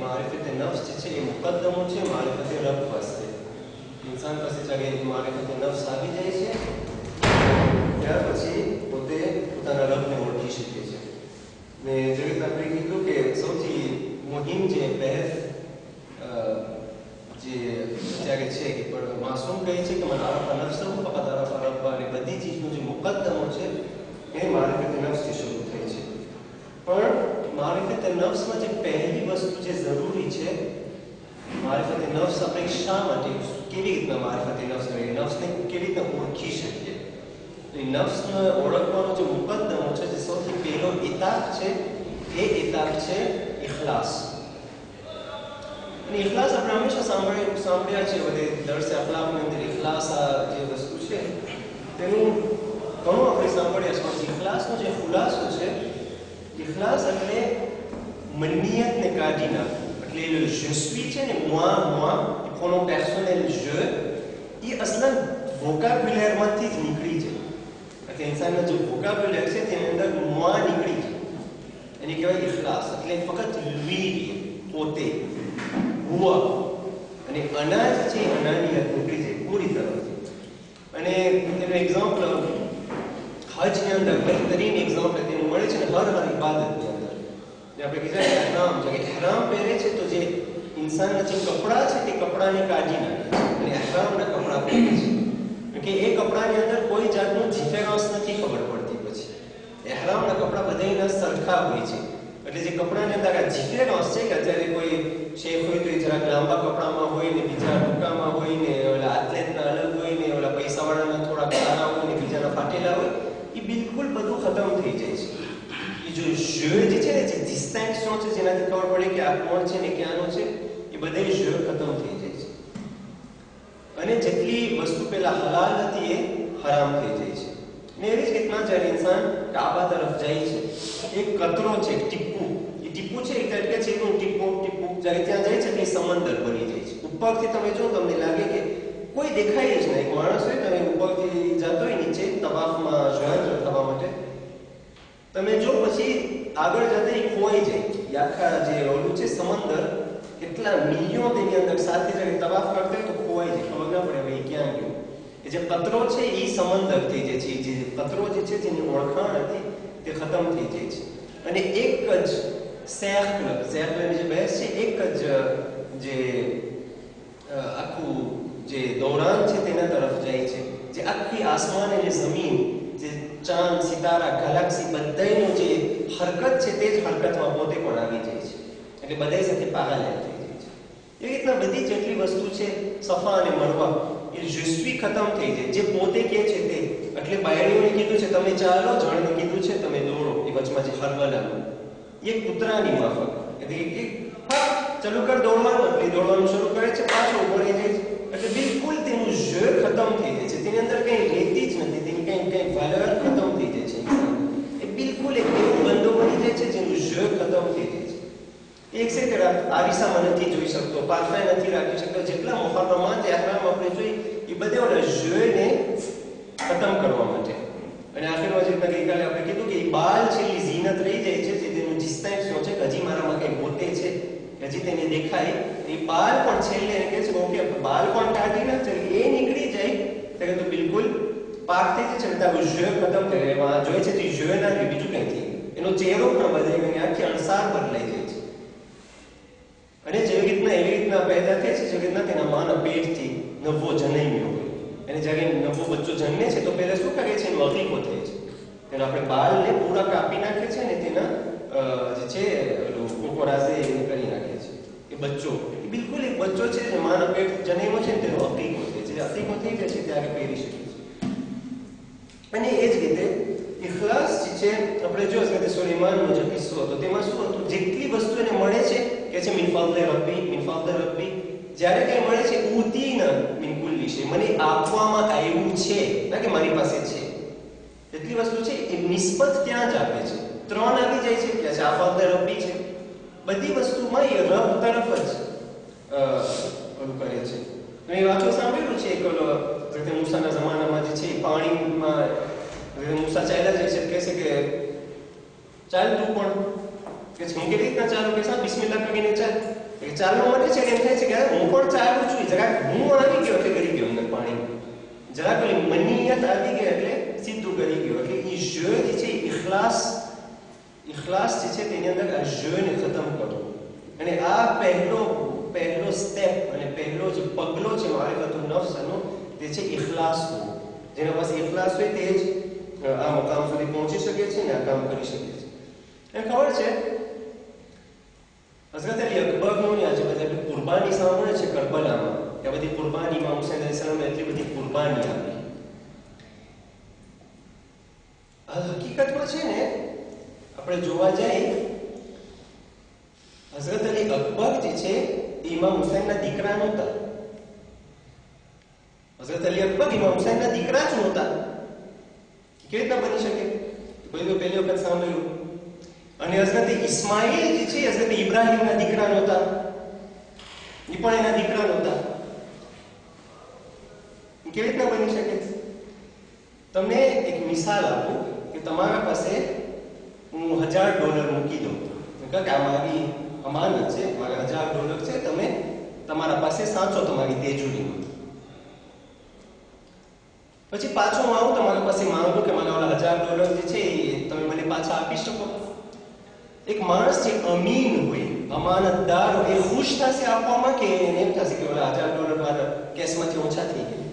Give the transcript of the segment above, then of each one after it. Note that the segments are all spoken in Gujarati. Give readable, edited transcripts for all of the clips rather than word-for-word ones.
मारिफत नफ्स છે એ મુકદ્દમો છે મારિફત રબ વાસ્તે इंसान પાસે ચાલે મારિફત નફ્સ આવી જાય છે ત્યાર પછી પોતે પોતાના રબને ઓળખી શકે છે ને જે રીતે આપણે કીધું કે સૌથી મુહિમ જે બહેસ જે અત્યારે છે કે પણ માસૂમ કહે છે કે મને આરફ નફ્સ ફકત આરફ રબ અને બધી ચીજનું જે મુકદ્દમો છે એ મારિફત નફ્સથી શરૂ થઈ છે પણ मारिफत नफ्स में जो पहली वस्तु जो जरूरी है मारिफत नफ्स अपने शा माटे केवी रीतना मारिफत नफ्स करे नफ्स ने केवी रीतना ओळखी શકીએ तो नफ्स ने ओळखવાનો जो मुकद्दमो છે જે સૌથી પહેલો ઇતાફ છે એ ઇતાફ છે ઇખલાસ અને ઇખલાસ આપણે હંમેશા સાંભળ્યા છે બધે દર્સ અખલાકની અંદર ઇખલાસ આ જે વસ્તુ છે તેનું ઘણું આપણે સાંભળ્યા છે પણ ઇખલાસનો જે ખુલાસો છે इखलास એટલે મનિયત ને કાઢી નાખવું એટલે le je suis છે ને moi le pronom personnel je એ અસલન વોકાબ્યુલર માંથી જ નીકળી જાય એટલે ઇન્સાનનો જે વોકાબ્યુલર છે તેની અંદર moi નીકળી જાય એને કહેવાય ઇખલાસ એટલે ફક્ત lui પોતે હુઆ અને અનાજ છે અનાનિયત નીકળી જાય પૂરી તરફથી અને તેનું એક્ઝામ્પલ हज के अंदर बेहतरीन एग्जाम्पल देने મળે છે હર ઇબાદત ની અંદર જે આપણે કીધા કે ઇહરામ જે ઇહરામ પહેરે છે તો જે ઇન્સાનના જે કપડા છે તે કપડાની કાઢી નાખે છે અને ઇહરામના કપડા પહેરે છે કે એ કપડાની અંદર કોઈ જાતનો ડિફરન્સ નથી ખબર પડતી પછી ઇહરામના કપડા બધાયના સરખા હોય છે એટલે જે કપડાની અંદર આ ડિફરન્સ છે કે અત્યારે કોઈ શેખ હોય તો એ જરાક લાંબા કપડામાં હોય ને બીજા ટૂંકામાં હોય ને ઓલા એથ્લેટના અલગ હોય ને ઓલા પૈસાવાળાના થોડા કાળા હોય ને બીજાના ફાટેલા હોય ये बिल्कुल બધું ખતમ થઈ જાય છે એ જો je જે છે ને જે ડિસ્ટિંક્શન છે જેનાથી ખબર પડે કે આ કોણ છે ને ક્યાંનો છે એ બધે je ખતમ થઈ જાય છે અને જેટલી વસ્તુ પહેલા હલાલ હતી એ હરામ થઈ જાય છે ને એવી જ રીતના જ્યારે ઇન્સાન કાબા તરફ જાય છે એક કતરો છે ટીપુ એ ટીપુ છે એક તરીકે છે એનું ટીપુ જ્યારે ત્યાં જાય છે તે સમંદર બની જાય છે ઉપરથી તમે જો તમને લાગે કે કોઈ દેખાય જ નહીં એક માણસ હોય તમે ઉપરથી જતો હોય નીચે તવાફમાં જોયા થવા માટે તમે જો પછી આગળ જતા એ ખોવાઈ જાય આખા જે ઓલું છે સમંદર કેટલા મિલિયન તેની અંદર સાથે જઈને તવાફ કરતા હોય તો ખોવાઈ જાય ખબર ના પડે ભાઈ ક્યાં ગયો એ જે કતરો છે એ સમંદર થઈ જાય છે જે કતરો જે છે જેની ઓળખાણ હતી તે ખતમ થઈ જાય છે અને એક જ સેહકની જે બહેસ છે એક જ જે આખું જે દौरान છે તેના તરફ જાય છે જે આખી આસમાન અને જમીન જે ચાંદ સિતારા ગેલેક્સી બધાયનો જે હરકત છે તે જ હરકતમાં પોતે પણ આવી જાય છે એટલે બધાય સાથે પાગલ થઈ જાય છે એ રીતના બધી જેટલી વસ્તુ છે સફા અને મરવા એ je suis ખતમ થઈ જાય જે પોતે કે છે તે એટલે બાયડીઓને કીધું છે તમે ચાલો જણને કીધું છે તમે દોડો એ વચમાં જે હરવલાનું એક કૂતરાની માફક એટલે એક ચાલુ કર દોડવાનું એટલે દોડવાનું શરૂ કરે છે પાછો ઉભો રહી જાય છે એટલે બિલકુલ તેનું je ખતમ થઈ જાય છે તેની અંદર કંઈ રહેતી જ નથી તેની કંઈ વેલ્યુ ખતમ થઈ જાય છે એ બિલકુલ એક એવું બંધો બની જાય છે જેનું je ખતમ થઈ જાય છે એક છે કે આરિસામાં નથી જોઈ શકતો પારફે નથી રાખી શકતો જેટલા મુહર્રમાત ઇહરામ આપણે જોઈ એ બધા ઓલા je ને ખતમ કરવા માટે અને આખિરમાં જે ગઈકાલે આપણે કીધું કે એ બાલ છેલ્લી ઝીનત રહી જાય છે જે તેનું ડિસ્ટિંક્શન છે કે હજી મારામાં કંઈ પોતે છે હજી તેને દેખાય એ બાલ પણ છેલ્લે એને કહે છે ઓકે બાલ પણ કાઢી નાખે એ નીકળી જાય ત્યારે તો બિલકુલ પાક થઈ જાય છે તારું je ખતમ થઈ જાય એમાં જોઈએ છે તે je ના રહે બીજું કંઈ થઈ એનો ચહેરો પણ બદલાઈ ગયો આખી અણસાર બદલાઈ જાય છે અને જેવી રીતના પેદા થાય છે જેવી રીતના તેના માના પેટથી નવો જન્મ્યો હોય અને જ્યારે નવો બચ્ચો જન્મે છે તો પહેલા શું કરે છે એનો અકીકો થાય છે તેને આપણે બાલને પૂરા કાપી નાખે છે ને તેના જે છે કોકોરાઝે એને કરી નાખે છે એ બચ્ચો એ બિલકુલ એક બચ્ચો છે જે માના પેટ જન્મ્યો છે તેનો અકીકો થાય છે જે અકીકો થઈ જાય છે ત્યારે પહેરી શકે છે અને એ જ રીતે ઇખલાસ જે છે આપણે જો કે સુલેમાનનો જે કિસ્સો હતો તેમાં શું હતું જેટલી વસ્તુ એને મળે છે કે છે મિન ફાદલે રબ્બી જ્યારે કંઈ મળે છે ઉતીના મિન કુલ્લી શય મને આપવામાં આવ્યું છે ના કે મારી પાસે છે જેટલી વસ્તુ છે એ નિસ્બત ત્યાં જ આપે છે ત્રણ આવી જાય છે કે આ ફાદલે રબ્બી છે બધી વસ્તુમાં એ રબ તરફ જ ઓલું કરે છે તો એ વાક્ય સાંભળ્યું છે એક ઓલો મૂસાના જમાનામાં જે છે પાણીમાં મૂસા ચાલ્યા જાય છે કહે છે કે ચાલ તું પણ કે હું કેવી રીતના ચાલુ કે સાહેબ બિસ્મિલ્લાહ કરીને ચાલ કે ચાલવા માટે છે એમ થાય છે કે હું પણ ચાલું છું, જરાક હું આવી ગયો એટલે કરી ગયો અંદર પાણી, જરાક પેલી મનીયત આવી ગઈ એટલે સીધું કરી ગયો. એટલે એ જે છે ઇખલાસ જે છે તેની અંદર આ જેને ખતમ કરો. અને આ પહેલો સ્ટેપ અને પહેલો જે પગલો છે મારિફતુન નફ્સનો તે છે ઇખલાસ હોવો. જેના પાસે ઇખલાસ હોય તે જ આ મકામ સુધી પહોંચી શકે છે ને આ કામ કરી શકે છે. એને ખબર છે હઝરત અલી અકબરનું આજે બધા કુરબાની સાંભળે છે કરબલામાં, કે બધી કુરબાની ઇમામ હુસૈન અલૈહિસ્સલામ એટલી બધી કુરબાની આપી. હકીકતમાં છે ને આપણે જોવા જઈએ હઝરત અલી અકબર જે છે એ ઇમામ હુસૈનના દીકરા નહોતા. હઝરત અલી અકબર ઇમામ હુસૈનના દીકરા જ નહોતા. કેવી રીતના બની શકે? કોઈ પહેલી વખત સાંભળ્યું. અને હઝરત ઇસ્માઇલ જે છે હઝરત ઇબ્રાહીમના દીકરા નહોતા, એ પણ એના દીકરા નહોતા. કેવી રીતના બની શકે? તમને એક મિસાલ આપું કે તમારા પાસે હું $1000 મૂકી દઉં કે આ મારી અમાનત છે, મારા $1000 છે, તમે તમારા પાસે સાચો તમારી તેજુરીમાં. પછી પાછો હું આવું તમારા પાસે માંગુ કે મને ઓલા $1000 જે છે એ તમે મને પાછા આપી શકો. એક માણસ જે અમીન હોય, અમાનતદાર હોય, એ ખુશ થશે આપવામાં કે એને એમ થશે કે ઓલા $1000 મારા કેસમાંથી ઓછા થઈ ગયા?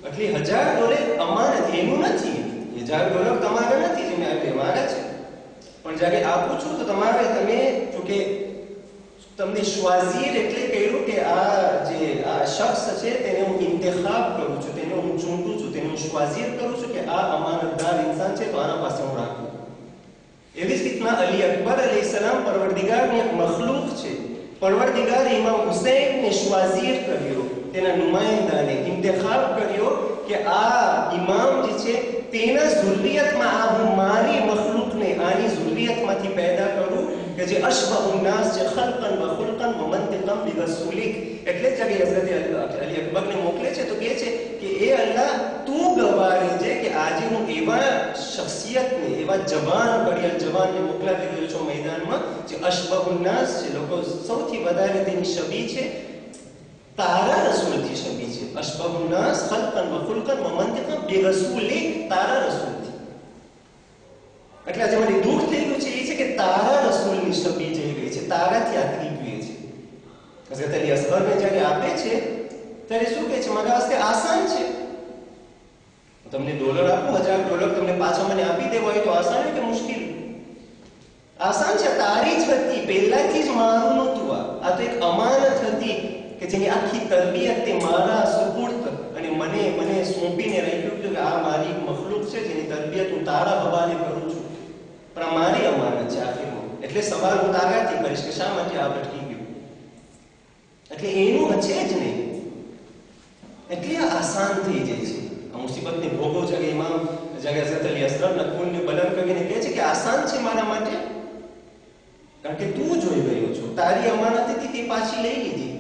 એટલે $1000 અમાનત એનું નથી, એ $1000 તમારા નથી, જે મેં આપ્યા મારા છે. પણ જ્યારે આપું છું તો તમારે તમે જોકે તમને શ્વાઝીર એટલે કહ્યું કે આ શખ્સ છે તેને હું ઇન્તખાબ કરું છું, તેને હું ચૂંટું છું, તેને હું શ્વાઝીર કરું છું કે આ અમાનતદાર ઇન્સાન છે તો આના પાસે હું રાખું. એવી જ રીતના અલી અકબર અલૈહિસ્સલામ પરવરદિગારની એક મખલૂક છે. પરવરદિગાર ઇમામ હુસૈનને શ્વાઝીર કર્યો, તેના નુમાઇંદાને ઇન્તખાબ કર્યો કે આ ઇમામ જે છે તેના ઝુર્રિયતમાં આ હું મારી મખલૂકને આની ઝુર્રિયતમાંથી પેદા કરું કે જે અશબહુન નાસ છે ખલ્કન વ ખુલ્કન વ મંતિકન બિરસૂલિક. એટલે જ હઝરત અલી અકબરને મોકલે છે તો કહે છે કે એ અલ્લાહ તું ગવારે છે કે આજે હું એવા શખ્સિયતને, એવા જવાનને મોકલાવી રહ્યો છું મેદાનમાં જે અશબહુન નાસ છે, લોકો સૌથી વધારે તેની છબી છે તારા રસૂલથી છબી છે. અશબહુન નાસ ખલ્કન વ ખુલ્કન વ મંતિકન બિરસૂલિક, તારા રસૂલથી. એટલે આજે મને દુઃખ થઈ ગયું છે એ છે કે તારા રસૂલની છબી જઈ ગઈ છે, તારાથી આખરી ગઈ છે. હઝરત અલી અસગરને જ્યારે આપે છે ત્યારે શું કહે છે? મારા વાસ્તે આસાન છે, તમને $1 આપું, $1000 તમને પાછા મને આપી દેવો હોય તો આસાન કે મુશ્કેલ? આસાન છે, તારી જ હતી, પહેલાથી જ મારું નહોતું. આ તો એક અમાનત હતી કે જેની આખી તરબિયત તે મારા સુપુર્દ અને મને સોંપીને રાખ્યું કે આ મારી મખલૂક છે જેની તરબિયત હું તારા હવાલે કરું છું, પણ મારી અમાનત છે આખીરમાં. એટલે સવાલ હું તારાથી કરીશ કે શા માટે આ ભટકી ગયું. એટલે એનું છે જ નહીં. એટલે આસાન થઈ જાય છે આ મુસીબતને ભોગવો. જ્યારે ઇમામ હઝરત અલી અસગરના ખૂનને બલંદ કરીને કહે છે કે આસાન છે મારા માટે, કારણ કે તું જોઈ ગયો છો, તારી અમાનત હતી તે પાછી લઈ લીધી.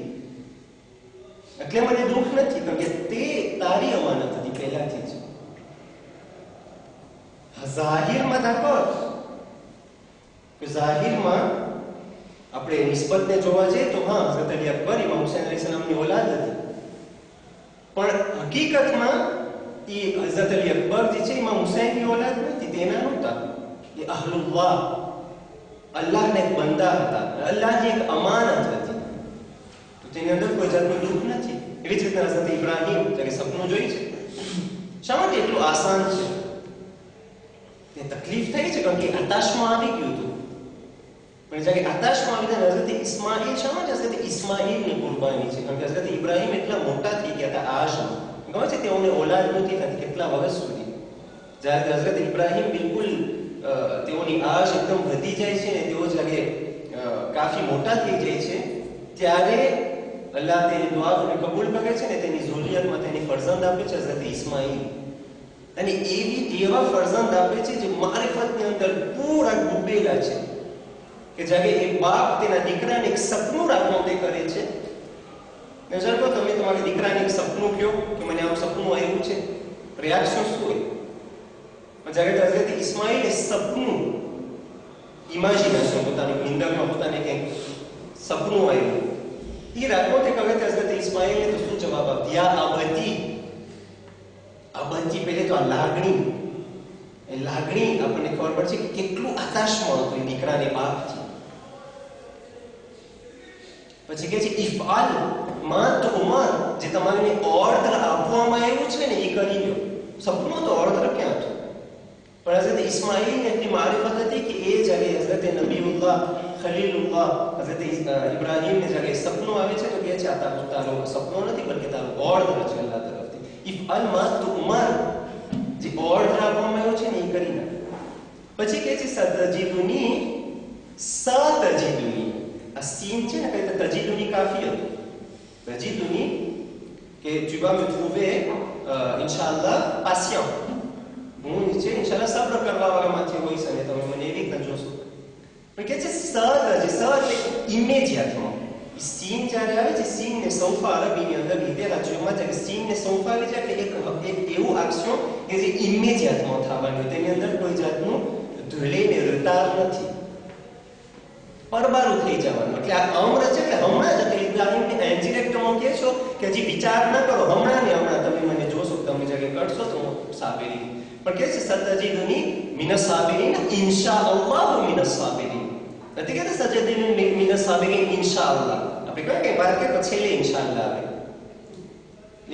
એટલે મને દુઃખ નથી, કારણ કે તે તારી અમાનત હતી પહેલાથી જ. ઝાહિરમાં દાખલ કે ઝાહિરમાં આપણે નિસ્બતને જોવા જઈએ તો હા, હઝરત અલી અકબર ઇમામ હુસૈન અલૈહિસ્સલામની ઓલાદ હતી, પણ હકીકતમાં એ હઝરત અલી અકબર જે છે ઇમામ હુસૈનની ઓલાદ નથી, તેના નહોતા. એ અહલુલ્લાહ, અલ્લાહના એક બંદા હતા, અલ્લાહની એક અમાનત હતી, તો તેની અંદર કોઈ જાતનું દુઃખ નથી. એવી જ રીતના હઝરત ઇબ્રાહીમ જ્યારે સપનું જોઈ છે, શા માટે એટલું આસાન છે? તે તકલીફ થઈ છે કારણ કે આતાશમાં આવી ગયું હતું. પણ જ્યારે આતાશમાં આવી ગયા હઝરત ઇસ્માઇલ, શા માટે હઝરત ઇસ્માઇલની કુરબાની છે? કારણ કે હઝરત ઇબ્રાહીમ એટલા મોટા થઈ ગયા હતા આશમાં, ખબર છે તેઓને ઓલાદ નહોતી થતી કેટલા વર્ષ સુધી. જ્યારે હઝરત ઇબ્રાહીમ બિલકુલ તેઓની આશ એકદમ વધી જાય છે ને તેઓ જ્યારે કાફી મોટા થઈ જાય છે ત્યારે અલ્લાહ તેની દુઆને કબૂલ કરે છે ને તેની ઝુરિયતમાં તેની ફરઝંદ આપે છે હઝરત ઇસ્માઇલ. અને એવા ફરઝંદ આપે છે જે મારિફતની અંદર પૂરા ડૂબેલા છે કે જ્યારે એ બાપ તેના દીકરાને એક સપનું રાખવા તે કરે છે. નજર કરો, તમે તમારા દીકરાને એક સપનું કહો કે મને આવું સપનું આવ્યું છે, રિએક્શન શું હોય? જ્યારે હઝરત ઇસ્માઇલ એ સપનું ઇમેજિનેશન પોતાની નિંદરમાં પોતાને કંઈક સપનું આવ્યું. એ રાતોતે કહે તે હઝરત ઇસ્માઇલને તો શું જવાબ આપ્યો? યા અબતી. અબતી પહેલે તો આ લાગણી, એ લાગણી આપણને ખબર પડશે કે કેટલું આતાશમાં હતું એ દીકરાને બાપથી. પછી કહે છે ઇફઆલ મા તો ઉમર, જે તમારે ઓર્ડર આપવામાં આવ્યું છે ને એ કરી લો. સપનું તો ઓર્ડર ક્યાં હતું? પણ હઝરત ઇસ્માઇલને એટલી મારિફત હતી કે એ જગ્યાએ હઝરત નબીઉલ્લાહ ખલીલુલ્લાહ હઝરત ઇબ્રાહીમને જગ્યાએ સપનું આવે છે તો કહે છે આ તારો સપનું નથી બલકે તારો ઓર્ડર છે અલ્લાહ તરફથી. ઇફઆલ મા તો ઉમર, જે ઓર્ડર આપવામાં આવ્યો છે ને એ કરી નાખ. પછી કહે છે સતજીદુની, સતજીદુની. આ સીન છે ને કઈ તજીદુની કાફી હતું. તજીદુની કે tu vas me trouver ઇન્શાઅલ્લાહ patient, હું છે ઇન્શાઅલ્લાહ સબ્ર કરવા વાળામાંથી હોઈશ અને તમે મને એવી રીતના જોશો. પણ કે છે સત એટલે ઇમેજિએટમાં. સીન જ્યારે આવે છે, સીન ને સૌફા અરબીની અંદર લીધેલા છે એમાં છે કે સીન ને સૌફા આવી જાય એટલે એક એવું એક્શન કે જે ઇમેજિએટમાં થવાનું, તેની અંદર કોઈ જાતનું ધૂલે ને રતાર નથી, પરબારું થઈ જવાનું. એટલે આ અમ્ર છે કે હમણાં જ ઇબ્રાહીમને ઇન્ડિરેક્ટમાં કહે છો કે હજી વિચાર ન કરો, હમણાં ને હમણાં તમે મને જોશો, તમે જગ્યાએ કરશો તો હું સાબિરી. પણ કે છે સતજીદુની મિનસ સાબિરીન ઇન્શાઅલ્લાહ મિનસ સાબિરીન. નથી કહેતા સતજીદુની મિનસ સાબિરીન ઇન્શાઅલ્લાહ. આપણે કહે કે વાત કે પછી ઇન્શાઅલ્લાહ આવે.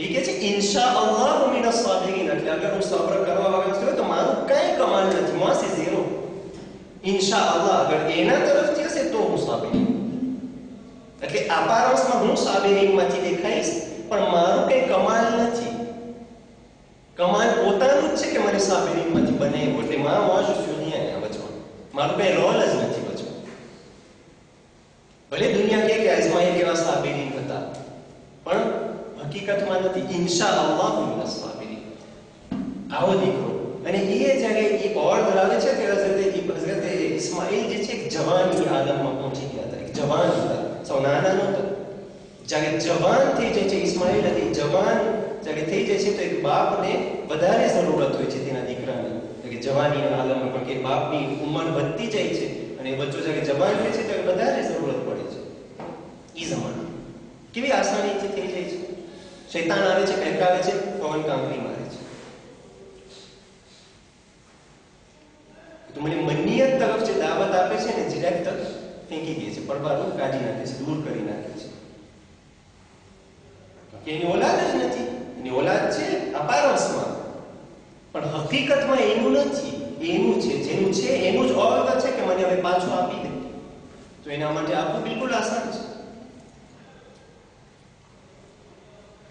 એ કહે છે ઇન્શાઅલ્લાહ મિનસ સાબિરીન, એટલે અગર હું સબ્ર કરવા વાળો છું તો મારું કઈ કમાલ નથી, મોસે ઝીરો. ઇન્શાઅલ્લાહ અગર એના તરફથી હશે તો હું સાબિરી. એટલે અપારસમાં હું સાબિરીમાંથી દેખાઈશ, પણ મારું કઈ કમાલ નથી. કમાલ પોતાનું જ છે કે મને સાબિરીમાંથી બનાવ્યું. એટલે માં મોજ દુનિયા વચમાં મારું કઈ રોલ જ નથી વચમાં. ભલે દુનિયા કહે કે ઇસ્માઇલ કેવા સાબિરીન હતા, પણ હકીકતમાં નથી. ઇન્શાઅલ્લાહ મિનસ સાબિરીન આવો દીકરો. અને એ જ્યારે એ ઓર્ડર આવે છે કે હઝરત ઇસ્માઇલ જે છે એક જવાની આલમમાં પહોંચી ગયા હતા. એક જવાન હતા, સૌ નાના નહોતા. જ્યારે જવાન થઈ જાય છે ઇસ્માઇલ, અને જવાન જ્યારે થઈ જાય છે તો એક બાપને વધારે જરૂરત હોય છે તેના દીકરાની, કે જવાની આલમમાં. પણ કે બાપની ઉંમર વધતી જાય છે અને બચ્ચો જ્યારે જવાન થાય છે ત્યારે વધારે જરૂરત પડે છે. એ જમાના કેવી આસાનીથી થઈ જાય છે. શૈતાન આવે છે, ફેંકાવે છે, પવન કાંકરી મારે છે. તો મને મનિયત તરફ જે દાવત આપે છે ને ડિરેક્ટ ફેંકી દે છે, પરબારું કાઢી નાખે છે, દૂર કરી નાખે છે. કે એની ઓલાદ જ નથી. એની ઓલાદ છે અપારસમાં, પણ હકીકતમાં એનું નથી. એનું છે, જેનું છે એનું જ ઓર્ડર છે કે મને હવે પાછું આપી દે. તો એના માટે આપવું બિલકુલ આસાન છે.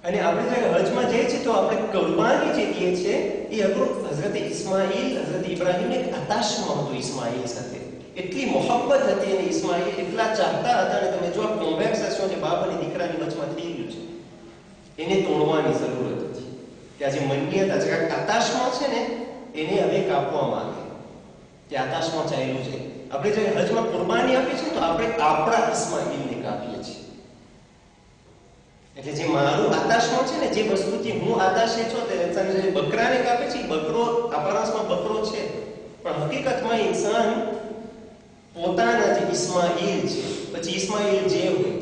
અને આપણે જ્યારે હજમાં જઈએ છીએ તો આપણે કુરબાની જે દઈએ છીએ એ અગર હઝરત ઇસ્માઇલ, હઝરત ઇબ્રાહીમ એક આતાશમાં હતું ઇસ્માઇલ સાથે. એટલી મોહબ્બત હતી અને ઇસ્માઇલ એટલા ચાહતા હતા. અને તમે જો આ કોન્વેક્સેશન જે બાપ અને દીકરાની વચમાં થઈ ગયું છે એને તોડવાની જરૂરત હતી. કે આજે મનિયત આજે આતાશમાં છે ને એને હવે કાપવા માંગે કે આતાશમાં ચાલ્યું છે. આપણે જ્યારે હજમાં કુરબાની આપીએ છીએ તો આપણે આપણા ઇસ્માઇલને કાપીએ છીએ. એટલે જે મારું આતાશમાં છે ને, જે વસ્તુથી હું આતાશે છો, તે ઇન્સાન જે બકરાને કાપે છે, બકરો અપારસમાં બકરો છે, પણ હકીકતમાં ઇન્સાન પોતાના જે ઇસ્માઇલ છે. પછી ઇસ્માઇલ જે હોય,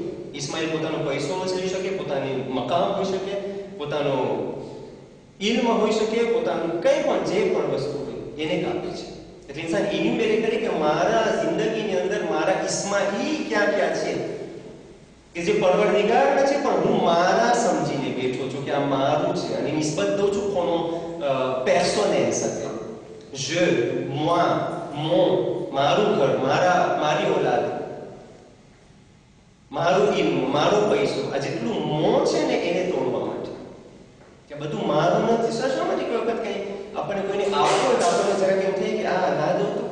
ઇસ્માઇલ પોતાનો પૈસો વસરી શકે, પોતાની મકામ હોઈ શકે, પોતાનો ઇલ્મ હોઈ શકે, પોતાનું કંઈ પણ જે પણ વસ્તુ હોય એને કાપે છે. એટલે ઇન્સાન ઇન્યુમેરેટ કરે કે મારા જિંદગીની અંદર મારા ઇસ્માઇલ ક્યાં ક્યાં છે કે જે પરવરદિગાર છે, પણ હું મારા સમજીને બેઠો છું કે આ મારું છે. અને નિસ્બત દઉં છું કોનો પેર્સોનેલ સાથે. je, moi, mon, મારું ઘર, મારી ઓલાદ, મારું ઇલ્મ, મારો પૈસો. આ જેટલું મો છે ને એને તોડવા માટે કે બધું મારું નથી. શા માટે કોઈ વખત કઈ આપણે કોઈને આપો તો આપણને જરા કેમ થાય કે આ ના દો તો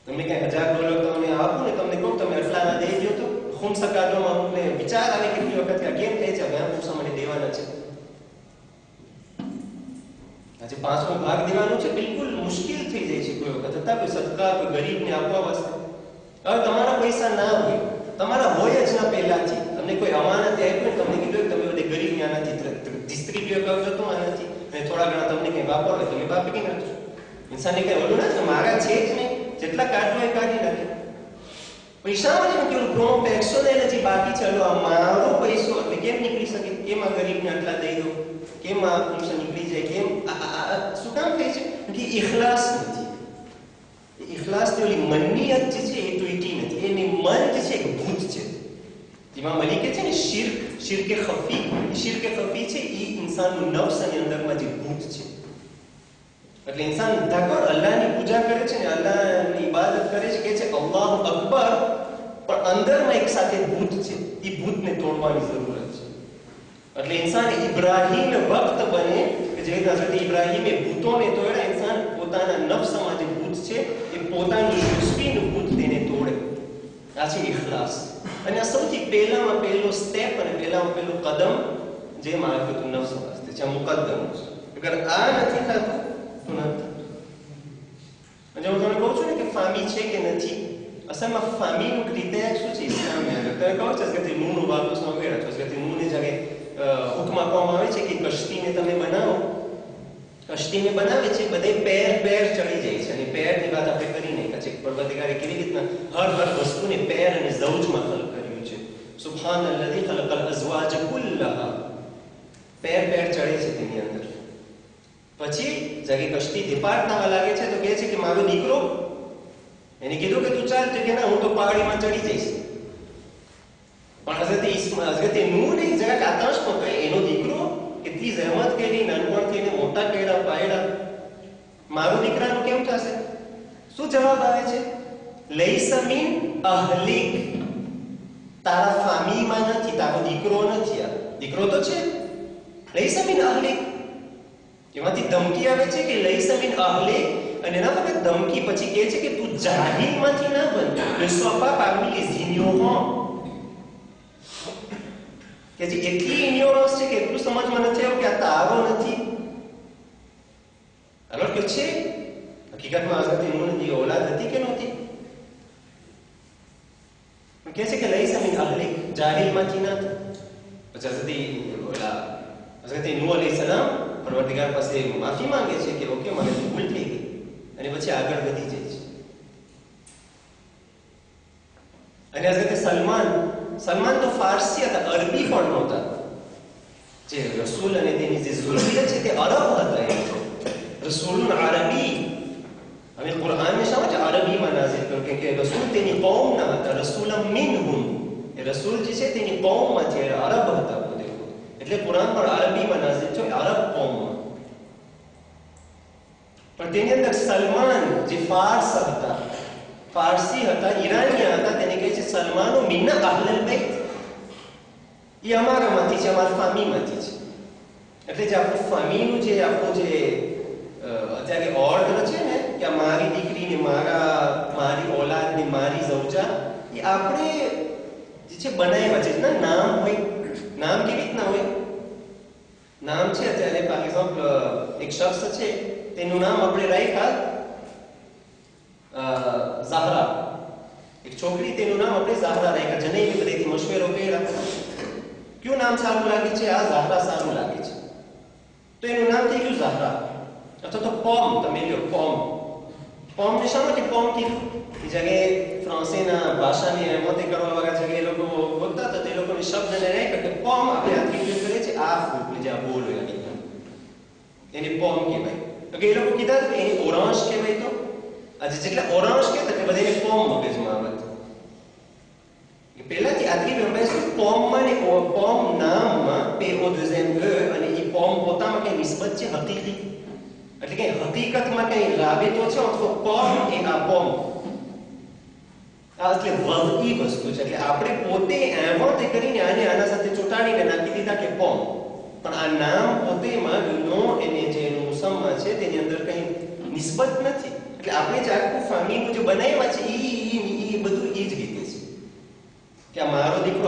તમે કઈ $1000 તમને આપું ને તમને કહું તમે આટલા ના દઈ દો તો ખૂન સકાદોમાં અમુકને વિચાર આવે કેટલી વખત કે કેમ થાય છે, હવે આ પૈસા મને દેવાના છે, આજે 5નો ભાગ દેવાનો છે, બિલકુલ મુશ્કેલ થઈ જાય છે કોઈ વખત. હતા કોઈ સદકા કોઈ ગરીબને આપવા વાસ્તે હવે તમારા પૈસા ના હોય, તમારા હોય જ ના પહેલાથી. તમને કોઈ અમાનત આપ્યું ને તમને કીધું કે તમે બધે ગરીબને આનાથી ડિસ્ટ્રીબ્યુટ કરજો તો આનાથી, અને થોડા ઘણા તમને કંઈ વાપરો તમે વાપરી નાખજો. ઇન્સાનને કંઈ ઓલું ના છે, મારા છે જ નહીં, જેટલા કાઢવા એ કાઢી નાખે. પૈસામાં જેમ પેલું પ્રોમો પેક્સોને જે બાકી છે આ મારો પૈસો એટલે કેમ નીકળી શકે, કેમ આ ગરીબને આટલા દઈ દો, કેમ આ પૈસા નીકળી જાય, કેમ શું કામ થાય છે કે ઇખલાસ નથી. ઇખલાસની ઓલી મનનિયત જે છે એ તૂટી નથી. એની મન જે છે એક ભૂત છે. ઇમામ અલી કહે છે ને શિરકે ખફી છે એ ઇન્સાનનું નફ્સ અને અંદરમાં જે ભૂત છે. એટલે ઇન્સાન ધાકર અલ્લાહની પૂજા કરે છે ને અલ્લાહની ઇબાદત કરે છે, કે છે અલ્લાહુ અકબર, પણ અંદરમાં એક સાથે ભૂત છે. એ ભૂતને તોડવાની જરૂરત છે. એટલે ઇન્સાન ઇબ્રાહીમ વક્ત બને કે જે હઝરત ઇબ્રાહીમે ભૂતોને તોડ્યા, ઇન્સાન પોતાના નફ્સમાં જે ભૂત છે એ પોતાનું સૃષ્ટિનું ભૂત તેને તોડે. આ છે ઇખલાસ. અને આ સૌથી પહેલો સ્ટેપ અને પહેલો કદમ જે મારિફતુન નફ્સ વાસ્તે છે, મુકદ્દમ છે. અગર આ નથી થતું તો નથી. અને હું તમને કહું છું ને કે ફામી છે કે નથી, અસલમાં ફામીનું ક્રિટેરિયા શું છે ઇસ્લામની અંદર? તમે કહો છો કે નૂનું વાપસમાં વેળા છો કે નૂને જગ્યાએ હુકમ આપવામાં આવે છે કે કશ્તીને તમે બનાવો. કશ્તીને બનાવે છે બધે પેર ચડી જાય છે. અને પેરની વાત આપણે કરી નહીં કે પરવર્તિગારે કેવી રીતના હર વસ્તુને પેર અને ઝૌજમાં ખલક કર્યું છે. સુબ્હાનલ્લાઝી ખલકલ અઝવાજ કુલ્લહા. પેર ચડે છે તેની અંદર. પછી જગે કશ્તી ડિપાર્ટ થવા લાગે છે તો કહે છે કે મારો દીકરો, એને કીધું કે તું ચાલ, તો કે ના હું તો પહાડીમાં ચડી જઈશ. પણ હઝરત નૂહ એક જગા આતંશમાં કહે એનો દીકરો કેટલી જહેમત કરી, નાનપણથી એને મોટા કર્યા પાયડા, મારું દીકરાનું કેમ થશે? શું જવાબ આવે છે? લૈસા મિન અહલિક. તારા ફામીમાં નથી, તારો દીકરો નથી. આ દીકરો તો છે, લૈસા મિન અહલિક. એમાંથી ધમકી આવે છે કે લૈસા મિન અહલિક, અને એના પર ધમકી પછી કહે છે કે તું જાહિલમાંથી ના બન, le sois pas parmi les ignorants. કે જે એટલી ઇગ્નોરન્સ છે કે એટલું સમજમાં નથી આવ્યું કે આ તારો નથી. alors કે છે હકીકતમાં હઝરત નૂહની ઓલાદ હતી કે નહોતી? કહે છે કે લૈસા મિન અહલિક, જાહિલમાંથી ના હતા. પછી હઝરત નૂહ અલૈહિસ્સલામ પરવરદિગાર પાસે માફી માંગે છે કે ઓકે મને ભૂલ થઈ ગઈ, અને પછી આગળ વધી જાય છે. અને હઝરત સલમાન તો ફારસી હતા, અરબી પણ નહોતા. જે રસૂલ અને તેની જે ઝુર્રિયત છે તે અરબ હતા. રસૂલુન અરબી. હવે કુરાનને શા માટે અરબીમાં નાઝિલ કર્યું? કે રસૂલ તેની કૌમના હતા. રસૂલમ મિનહુમ. એ રસૂલ જે છે તેની કૌમમાંથી અરબ હતા પોતે. એટલે કુરાન પણ અરબીમાં નાઝિલ થયું, અરબ કૌમમાં. પણ તેની અંદર સલમાન જે ફારસી હતા, ઈરાનીયા હતા, તેને કહે છે સલમાનો મિન્ના અહલલ બૈત. એ અમારામાંથી છે, અમારા ફામીમાંથી છે. એટલે જે આપણું ફામીનું જે આપણું જે અત્યારે ઓર્ડર છે ને કે મારી દીકરીને, મારી ઓલાદને, મારી ઝૌજા, એ આપણે જે છે બનાવ્યા છે. નામ હોય, નામ કેવી રીતના હોય? નામ છે અત્યારે ફોર એક્ઝામ્પલ એક શખ્સ છે, તેનું નામ આપણે રાખ્યા ઝહરા. એક છોકરી, તેનું નામ આપણે ઝહરા રાખ્યા. જનૈને બધેથી મશવરો કર્યા કયું નામ સારું લાગે છે? આ ઝહરા સારું લાગે છે, તો એનું નામ થઈ ગયું ઝહરા. અથવા તો પોમ, તમે લ્યો પોમને શા માટે પોમ કીધું? એ જગ્યાએ ફ્રાન્સેના ભાષાને મોતે કરવા વાળા જગ્યાએ એ લોકો બોલતા હતા, તે લોકોને શબ્દને રાખ્યા કે પોમ આપણે આથી ઉપયોગ કરીએ છીએ. આ ફૂલ જ્યાં બોલ હોય એને પોમ કહેવાય. તો એ લોકો કીધા કે એને ઓરાંજ કહેવાય. તો આજે જેટલા ઓરાંજ કહેતા કે બધાને પોમ મગજમાં આવત. પહેલાથી આટલી વેમ્પાયર પોમમાં ને પોમ નામમાં PO અને એ પોમ પોતામાં કઈ નિસ્બત છે હકીકી, એટલે કે હકીકતમાં કઈ રાબેતો છે અથવા પોમ એ આ પોમ આ એટલે વહી વસ્તુ છે. એટલે આપણે પોતે એમાં તે કરીને આને આના સાથે ચોટાડીને નાખી દીધા કે પોમ, પણ આ નામ પોતેમાં નો એને જે મુસમ્મા છે તેની અંદર કઈ નિસ્બત નથી. એટલે આપણે જે આખું ફામીનું જે બનાવ્યા છે એ બધું એ જ રીતે છે કે આ મારો દીકરો,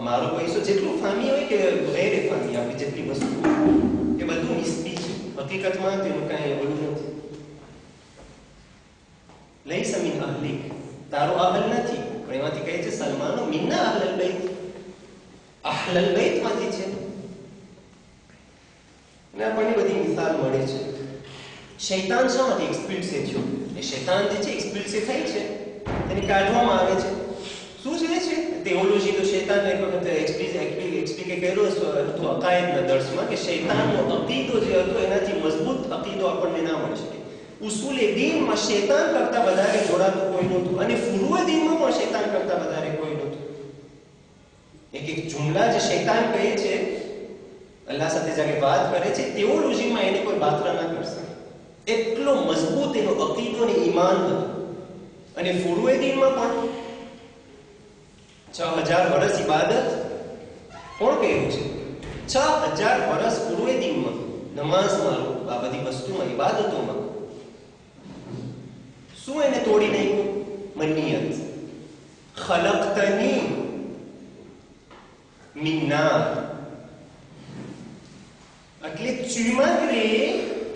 અમારો પૈસો, જેટલું ફામી હોય કે ગેર ફામી આપણી જેટલી વસ્તુ એ બધું નિસ્બી છે. હકીકતમાં તેનું કાંઈ ઓલું નથી. લૈસા મિન અહલિક, તારો અહલ નથી. પણ એમાંથી કહે છે સલમાનો મિન્ના અહલલ બૈત, અહલલ બૈતમાંથી છે. અને આપણને બધી મિસાલ મળે છે. શૈતાન શા માટે એક્સપ્લિટ થયો? એ શૈતાન જે છે એક્સપ્લિટ થાય છે તેને કાઢવામાં આવે છે. શું છે થિયોલોજી? તો શૈતાન એક વખત એક્સપ્લિકે કર્યો હતું અકાયદના દર્શમાં કે શૈતાનનો અકીદો જે હતો એનાથી મજબૂત અકીદો આપણને ના મળી શકે. ઉસૂલે દીનમાં શૈતાન કરતા વધારે જોડાતું કોઈ નહોતું અને ફુરુએ દીનમાં પણ શૈતાન કરતા વધારે કોઈ નહોતું. એક જુમલા જે શૈતાન કહે છે અલ્લાહ સાથે જ્યારે વાત કરે છે થિયોલોજીમાં એને કોઈ બાતરા ના કરી શકે. એટલો મજબૂત એનો અકીદો અને ઈમાન હતો. અને ફુરુએ દીનમાં પણ 6000 વર્ષ ઇબાદત કોણ કહ્યું છે? 6000 વર્ષ ફુરુએ દીનમાં નમાઝમાં આ બધી વસ્તુમાં ઇબાદતોમાં શું એને તોડી નાખ્યું? મનિયત. ખલક્તની મિન નાર. એટલે tu m'as créé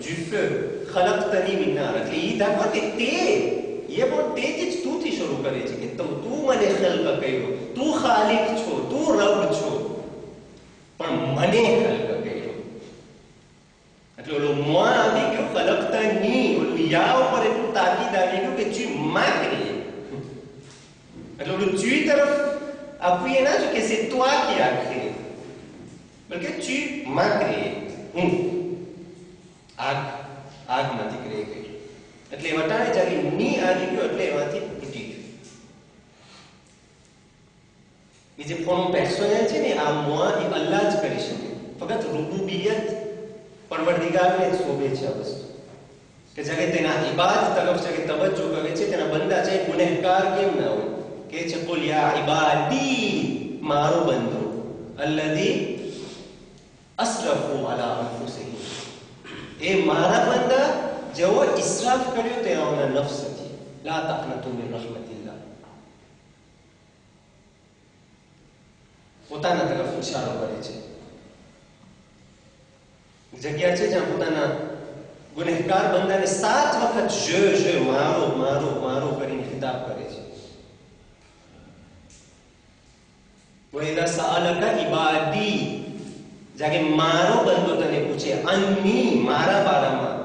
du feu. ખલક્તની મિન નાર. એટલે એ દાખવો કે તે એ પણ તે જ તુંથી શરૂ કરે છે કે તું મને ખલ્ક કર્યો, તું ખાલિક છો, તું રબ છો, પણ મને ખલ્ક કર્યો. એટલે ઓલો મોં આવી ગયો ખલક્તની, ઓલું યા ઉપર એટલું તાકીદ આવી ગયું કે tu m'as créé. એટલે ઓલું tu તરફ appuyé ના જો કે c'est toi qui as créé, બલકે tu m'as créé. હું આગમાંથી ક્રિએ કરી. એટલે વટાણે જ્યારે ની આવી ગયો એટલે એમાંથી ઉઠી ગયું. એ જે ફોર્મ પર્સનલ છે ને આ મોં એ અલ્લાહ જ કરી શકે. ફક્ત રૂબુબિયત પરવરદિગારને જ શોભે છે આ વસ્તુ કે જ્યારે તેના ઇબાદ તરફ જ્યારે તવજ્જો કરે છે તેના બંદા છે ગુનેહગાર કેમ ના હોય. કે છે કુલ યા ઇબાદી, મારો બંદો, અલ્લઝી અસરફુ અલા અનફુસિહિમ, એ મારા બંદા જેવો ઇસરાફ કર્યો તેઓના નફસથી. લા તકનતુ મિન રહમતિલ્લાહ. પોતાના તરફ ઇશારો કરે છે. જગ્યા છે જ્યાં પોતાના ગુનેહગાર બંદાને 7 વખત je મારો મારો મારો કરીને ખિતાબ કરે છે. વૈદા સઅલકા ઇબાદી, જ્યારે મારો બંદો તને પૂછે અન્ની, મારા બારામાં,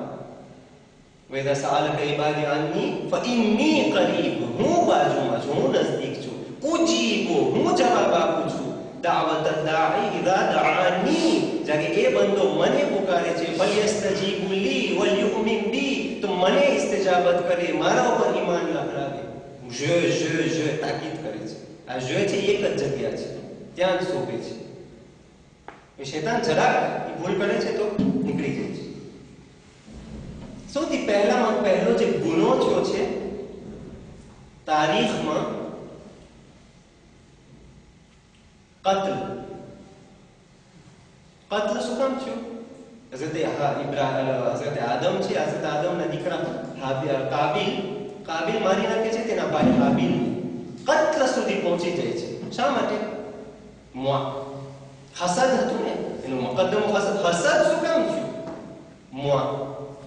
વૈદા સઅલકા ઇબાદી અન્ની ફઇન્ની કરીબ, હું બાજુમાં છું, હું નજદીક છું, ઉજીબુ, હું જવાબ આપું છું, દાવત દાઈ ઇદા દઆની, જ્યારે એ બંદો મને પુકારે છે, ફલ્યસ્તજીબુ લી વલયુમિન બી, તો મને ઇસ્તિજાબત કરે, મારા ઉપર ઈમાન લાવરાવે. je તાકીદ કરે છે. આ je છે એક જ જગ્યા છે, ત્યાં જ શોભે છે. એ શૈતાન જરાક ભૂલ કરે છે તો નીકળી જાય છે. સૌથી પહેલો જે ગુનો થયો છે તારીખમાં, કત્લ શું કામ થયું? હઝરત આદમ છે, હઝરત આદમના દીકરા કાબિલ મારી નાખે છે તેના ભાઈ હાબિલ. કત્લ સુધી પહોંચી જાય છે. શા માટે? હસદ હતું ને, એનું મુકદ્દમ હસદ શું કામ થયું?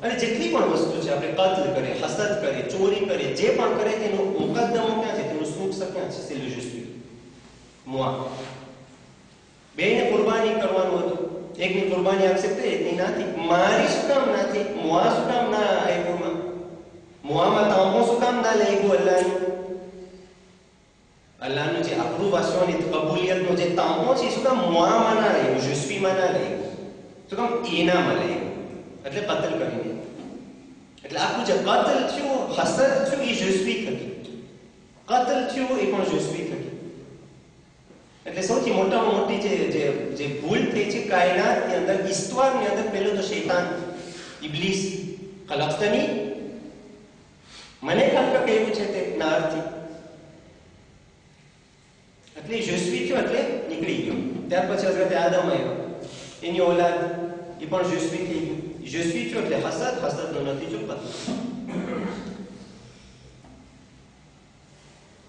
અને જેટલી પણ વસ્તુ છે આપણે કત્લ કરે, હસદ કરે, ચોરી કરે, જે પણ કરે તેનું મુકદ્દમ ક્યાં છે, તેનું સુખ ક્યાં છે? c'est le juste. બેને કુરબાની કરવાનું હતું, એકની કુરબાની એક્સેપ્ટ થઈ, એકની નાથી. મારી શું કામ નાથી? શું કામ ના આવ્યું? મોઆમાં તાંબો શું કામ ના લાગ્યું? અલ્લાહનું જે અપ્રુવાશનની કબૂલિયતનો જે તાંબો છે શું કામ મોઆમાં ના લાગ્યું, je suis માં ના લાગ્યું? શું કામ એનામાં લાગ્યું? એટલે કત્લ કરીને. એટલે આખું જે કત્લ થયું, હસદ થયું, એ je suis થકી. કત્લ થયું એ પણ je suis થકી. એટલે સૌથી મોટામાં મોટી જે ભૂલ થઈ છે કાયનાતની અંદર, ઈસ્તવારની અંદર, પહેલો તો શૈતાન, ઇબ્લીસ. ખલક્તની, મને ખલ્ક કહ્યું છે તે નારથી. એટલે je suis થયો એટલે નીકળી ગયો. ત્યાર પછી હઝરત આદમ આવ્યો, એની ઓલાદ, એ પણ je suis થઈ ગયું. je suis થયો એટલે હસદનો નતીજો કત્લ.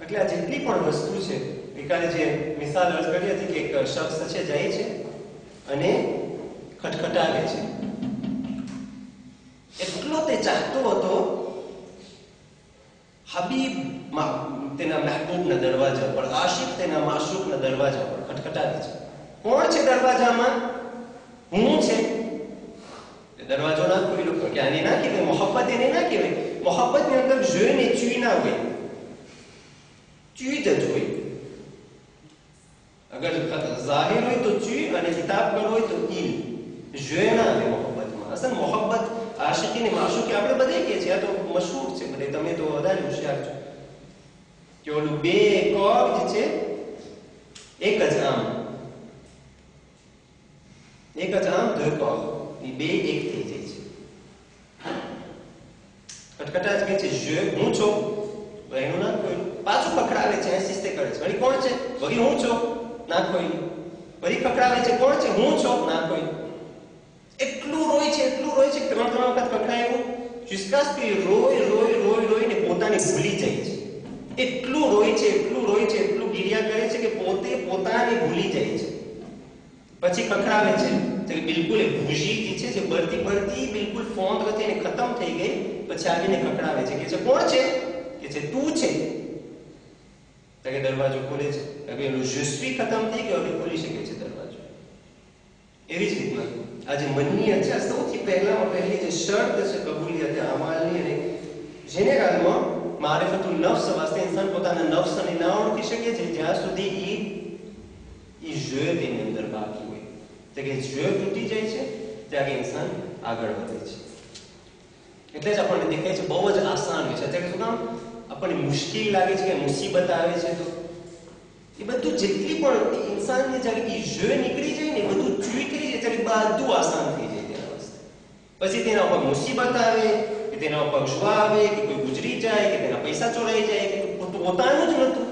એટલે આ જેટલી પણ વસ્તુ છે, ગઈકાલે જે મિસાલ અર્જ કરી હતી કે એક શખ્સ છે જાય છે અને ખટખટાવે છે. એટલો તે ચાહતો હતો હબીબ તેના મહેબૂબના દરવાજા પર, આશિક તેના માશૂકના દરવાજા પર ખટખટાવે છે. કોણ છે દરવાજામાં? હું છે. દરવાજો ના ખોલ્યો કે આને ના કહેવાય મોહબ્બત, એને ના કહેવાય. મોહબ્બતની અંદર je ને tu ના હોય. ચુ જ હોય. અગર ઝાહિર હોય તો ચુ અને કિતાબ પર હોય તો ઈલ. જે ના આવે મોહબ્બતમાં. અસલ મોહબ્બત આશિકી ને માશુકી આપણે બધે કહીએ છીએ. આ તો મશહૂર છે બધે. તમે તો વધારે હોશિયાર છો કે ઓલું બે કોગ જે છે એક જ આમ બે કોગ એ બે એક થઈ જાય છે. કટકટા જ કહે છે જે હું છું એનું ના કોઈ પાછું પકડાવે છે શિસ્તે કરે છે. વળી કોણ છે? વળી હું છું ના કોઈ. વળી પકડાવે છે કોણ છે? હું છું ના કોઈ. એટલું રોય છે ત્રણ વખત પકડાયું જિસકાસ કે રોઈને પોતાને ભૂલી જાય છે. એટલું રોય છે એટલું ગિરિયા કરે છે કે પોતે પોતાને ભૂલી જાય છે. પછી પકડાવે છે તો બિલકુલ ભૂજી છે જે બળતી બિલકુલ ફોન થઈને ખતમ થઈ ગઈ. પછી આવીને પકડાવે છે કે છે કોણ છે? કે છે તું છે. તો કે દરવાજો ખોલે છે. હવે એનું જુસ્વી ખતમ થઈ ગયો હવે ખોલી શકે છે દરવાજો. એવી જ રીતના આજે મનની છે સૌથી પહેલી જે શરત છે કબૂલિયત અમાલની અને જેનેરાલમાં મારિફતુલ નફ્સ વાસ્તે ઇન્સાન પોતાના નફ્સને ના ઓળખી શકે છે જ્યાં સુધી એ જે તેની અંદર બાકી હોય. તો કે જે તૂટી જાય છે ત્યાં ઇન્સાન આગળ વધે છે. એટલે જ આપણને દેખાય છે બહુ જ આસાન હોય છે. અત્યારે શું કામ આપણને મુશ્કેલ લાગે છે કે મુસીબત આવે છે તો એ બધું જેટલી પણ ઇન્સાનની જ્યારે એ જે નીકળી જાય ને બધું ચૂઈ થઈ જાય ત્યારે બધું આસાન થઈ જાય તેના વાસ્તે. પછી તેના ઉપર મુસીબત આવે કે તેના ઉપર જુવા આવે કે કોઈ ગુજરી જાય કે તેના પૈસા ચોરાઈ જાય કે પોતાનું જ નહોતું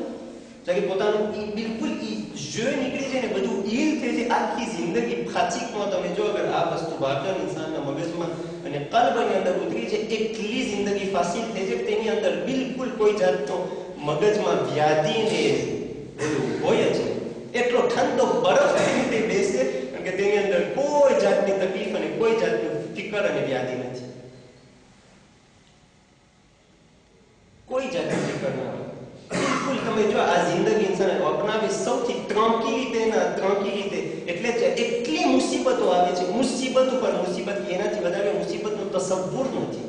જ્યારે પોતાનું બિલકુલ જે નીકળી જાય ને બધું ઈલ થઈ જાય. આખી જિંદગી ફાચીકમાં તમે જો અગર આ વસ્તુ બાકર ઇન્સાનના મગજમાં અને કલ્બની અંદર ઉતરી છે એટલી જિંદગી ફાસીલ થઈ જાય તેની અંદર બિલકુલ કોઈ જાતનો મગજમાં વ્યાધિ ને હોય જ એટલો ઠંડો બરફ રીતે બેસે કારણ કે તેની અંદર કોઈ જાતની તકલીફ અને કોઈ જાતની ફિકર અને વ્યાધિ નથી. કોઈ જાતની ફિકર ના હોય. બિલકુલ તમે જો આ જિંદગી ઇન્સાને અપનાવે સૌથી ત્રણકી રીતે એટલે જ એટલી મુસીબતો આવે છે મુસીબત ઉપર મુસીબત એનાથી વધારે મુસીબતનો તસવ્વુર નથી.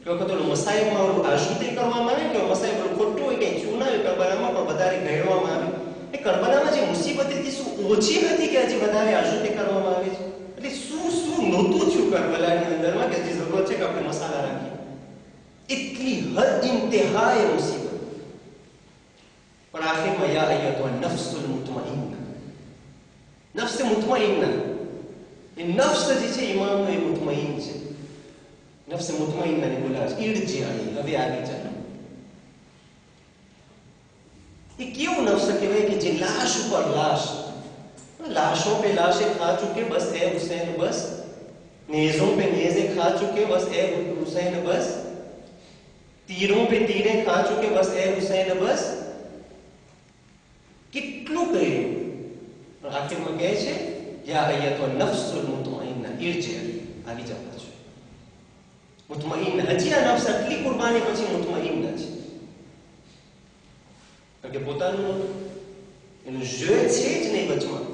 કે વખત ઓલું મસાઈબમાં ઓલું આશુતિ કરવામાં આવે કે મસાઈબ ઓલું ખોટું હોય કંઈ ચૂના હોય કરબલામાં પણ વધારે ઘેરવામાં આવે. એ કરબલામાં જે મુસીબત હતી શું ઓછી હતી કે હજી વધારે આશુતિ કરવામાં આવે છે? એટલે શું નહોતું થયું કરબલાની અંદરમાં કે જે જરૂરત છે કે આપણે મસાલા રાખીએ? એટલી હદ ઇન્તહાએ મુસીબત. પણ આખિરમાં યા અય્યતુહા નફ્સુલ મુતમઇન્ના. નફ્સ મુતમઇન્ના એ નફ્સ જે છે ઈમાનનો એ મુતમઇન છે. નફ્સ મુતમઇન્ના ને બોલા છે ઈરજીઈ હવે આવી જાય. એ કેવું નફ્સ કહેવાય કે જે લાશ ઉપર लाशों पे लाशें खा चुके बस ए हुसैन बस नेज़ों पे नेज़ें खा चुके बस ए हुसैन बस तीरों पे तीरें खा चुके बस ए हुसैन बस કેટલું કર્યું આખિરમાં કહે છે યા અય્યતુહા નફ્સુલ મુતમઇન્ના ઇરજી આવી જાવ છો મુતમઇન. હજી આ નફ્સ આટલી કુરબાની પછી મુતમઇન છે કારણ કે પોતાનું એનું જે છે જ નહીં વચમાં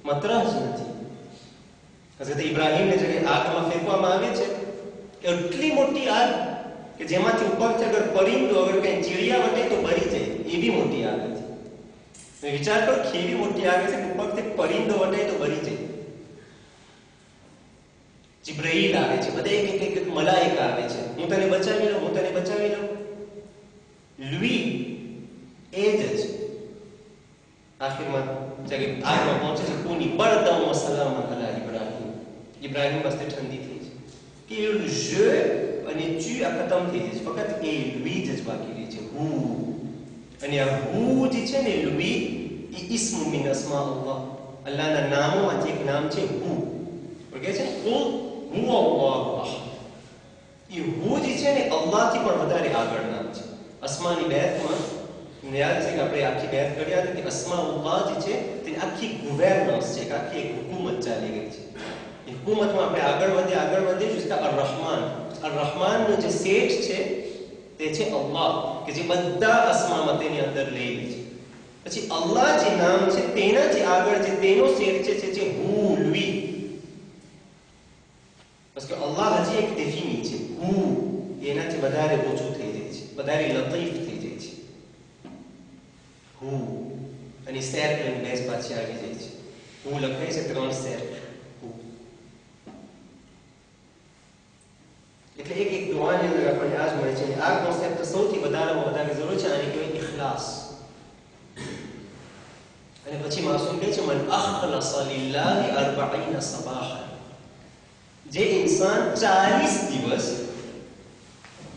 માત્ર જ નથી. હઝરત ઇબ્રાહીમને જ્યારે આગમાં ફેંકવામાં આવે છે એટલી મોટી આગ કે જેમાંથી ઉપરથી અગર પરિંદો અગર કઈ ચીડિયા વટે તો બળી જાય એવી મોટી આગ હતી. વિચાર કરો કેવી મોટી આગ છે ઉપરથી પરિંદો વટે તો બળી જાય. જિબ્રાઈલ આવે છે બધા એક મલાઈકા આવે છે હું તને બચાવી લઉં. લુઈ એ જ આખિરમાં જ્યારે આગમાં પહોંચે છે કોની બળદમ સલામત અલા ઇબ્રાહીમ વાસ્તે ઠંડી થઈ છે કે જે અને ચુ આ ખતમ થઈ જાય છે ફક્ત એ લુઈ જ બાકી રહે છે હું. અને આ હું જે છે ને લુઈ એ ઇસ્મ મિન અસ્મા અલ્લાહના નામોમાંથી એક નામ છે હું. કે છે હું અલ્લાહ. એ હું જે છે ને અલ્લાહથી પણ વધારે આગળ નામ છે. અસ્માની બેતમાં યાદ છે કે આપણે આખી બેત કર્યા હતી કે અસ્માઉલ્લાહ જે છે તે આખી ગવર્નન્સ છે કે આખી એક હુકુમત ચાલી ગઈ છે. એ હુકુમતમાં આપણે આગળ વધીએ જુસ્તા અર-રહમાનનો જે સેટ છે તે છે અલ્લાહ કે જે બધા અસ્મામાં તેની અંદર લઈ લે છે. પછી અલ્લાહ જે નામ છે તેનાથી આગળ જે તેનો સેટ છે જે હું લુઈ. બસ કે અલ્લાહ હજી એક ડેફિની છે હું એનાથી વધારે ઓછું થઈ જાય છે વધારે લતીફ થઈ જાય છે. હું અને શેર કરીને બેસ પાછી આવી જાય છે. હું લખાય છે 3 શેર. એટલે એક દુઆની અંદર આપણને આ જ મળે છે. આ કોન્સેપ્ટ સૌથી વધારેમાં વધારે જરૂર છે. આને કહેવાય ઇખલાસ. અને પછી માસૂમ કહે છે મન અખલસ લિલ્લાહિ 40 સબાહા. જે ઇન્સાન 40 દિવસ